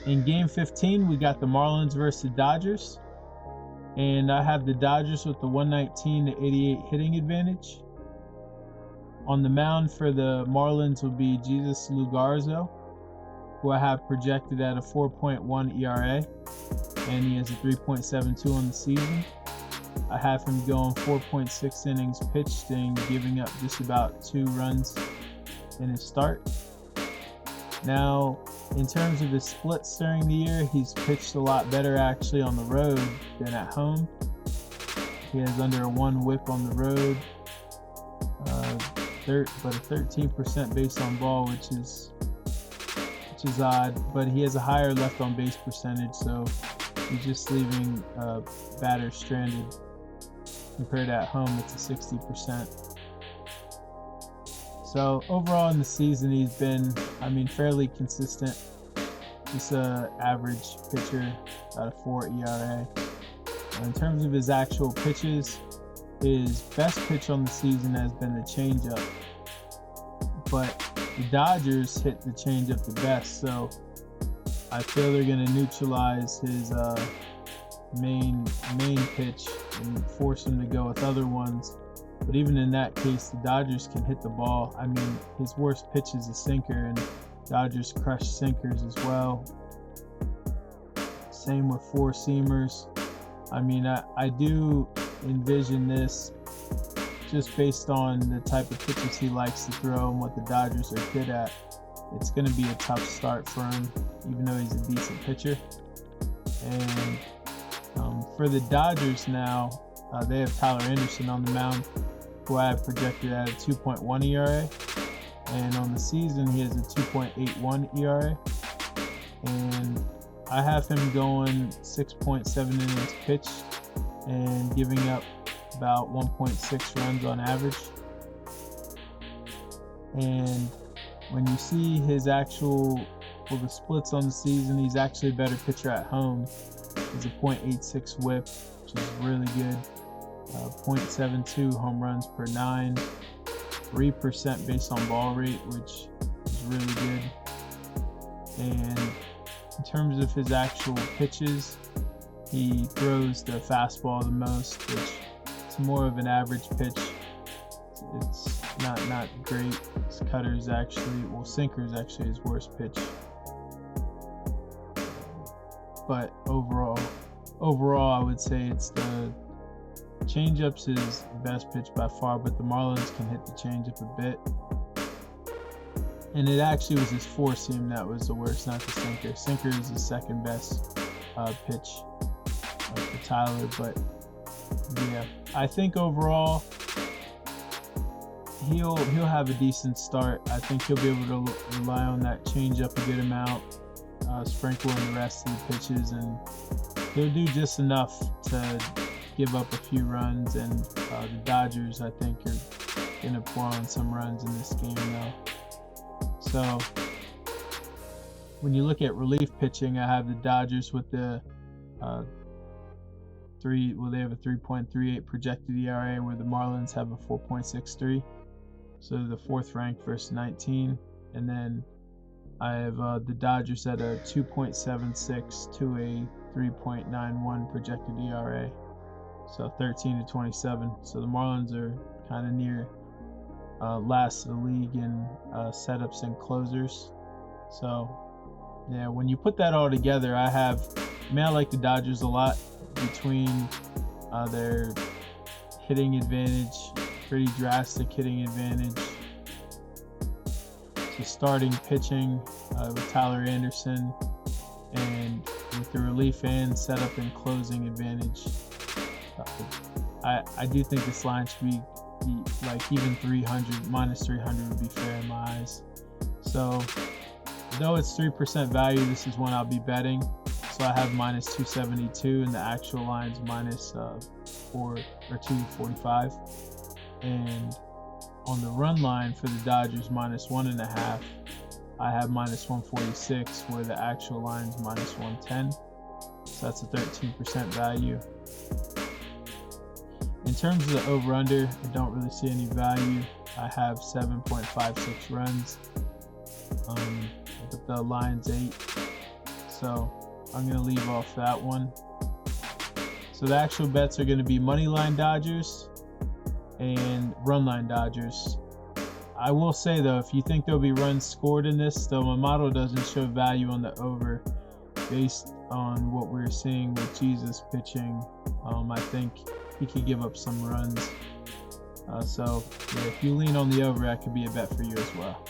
In game 15, we got the Marlins versus the Dodgers. And I have the Dodgers with the 119 to 88 hitting advantage. On the mound for the Marlins will be Jesus Lugarzo, who I have projected at a 4.1 ERA, and he has a 3.72 on the season. I have him going 4.6 innings pitched and giving up just about 2 runs in his start. Now, in terms of his splits during the year, he's pitched a lot better actually on the road than at home. He has under a 1 whip on the road, but a 13% base on ball, which is odd. But he has a higher left on base percentage, so he's just leaving batters stranded. Compared to at home, it's a 60%. So overall in the season, he's been, fairly consistent. Just an average pitcher, about a 4 ERA. In terms of his actual pitches, his best pitch on the season has been the changeup. But the Dodgers hit the changeup the best, so I feel they're going to neutralize his main pitch and force him to go with other ones. But even in that case, the Dodgers can hit the ball. His worst pitch is a sinker, and Dodgers crush sinkers as well. Same with 4-seamers. I do envision this, just based on the type of pitches he likes to throw and what the Dodgers are good at. It's going to be a tough start for him, even though he's a decent pitcher. And for the Dodgers now, they have Tyler Anderson on the mound, who I have projected at a 2.1 ERA. And on the season, he has a 2.81 ERA. And I have him going 6.7 innings pitched and giving up about 1.6 runs on average. And when you see his the splits on the season, he's actually a better pitcher at home. He's a .86 whip, which is really good. 0.72 home runs per 9, 3% base on ball rate, which is really good. And in terms of his actual pitches, he throws the fastball the most, which is more of an average pitch. It's not great. His sinker is actually his worst pitch. But overall, I would say it's the changeup's his best pitch by far, but the Marlins can hit the changeup a bit. And it actually was his 4-seam that was the worst, not the sinker. Sinker is his second best pitch for Tyler. But yeah, I think overall he'll have a decent start. I think he'll be able to rely on that changeup a good amount, sprinkle in the rest of the pitches, and he'll do just enough to give up a few runs. And the Dodgers, I think, are going to pour on some runs in this game though. So when you look at relief pitching, I have the Dodgers with the they have a 3.38 projected ERA, where the Marlins have a 4.63. So the 4th ranked versus 19. And then I have the Dodgers at a 2.76 to a 3.91 projected ERA. So 13 to 27. So the Marlins are kind of near last of the league in setups and closers. So yeah, when you put that all together, I like the Dodgers a lot between their hitting advantage, pretty drastic hitting advantage, to starting pitching with Tyler Anderson, and with the relief and setup and closing advantage. I do think this line should be like even 300, minus 300 would be fair in my eyes. So though it's 3% value, this is one I'll be betting. So I have minus 272, and the actual line's minus 245. And on the run line for the Dodgers, minus 1.5, I have minus 146, where the actual line's minus 110. So that's a 13% value. In terms of the over-under, I don't really see any value. I have 7.56 runs, but the line's 8. so I'm going to leave off that one. So the actual bets are going to be money line Dodgers and run line Dodgers. I will say though, if you think there'll be runs scored in this, though my model doesn't show value on the over based on what we're seeing with Jesus pitching, I think he could give up some runs. So yeah, if you lean on the over, that could be a bet for you as well.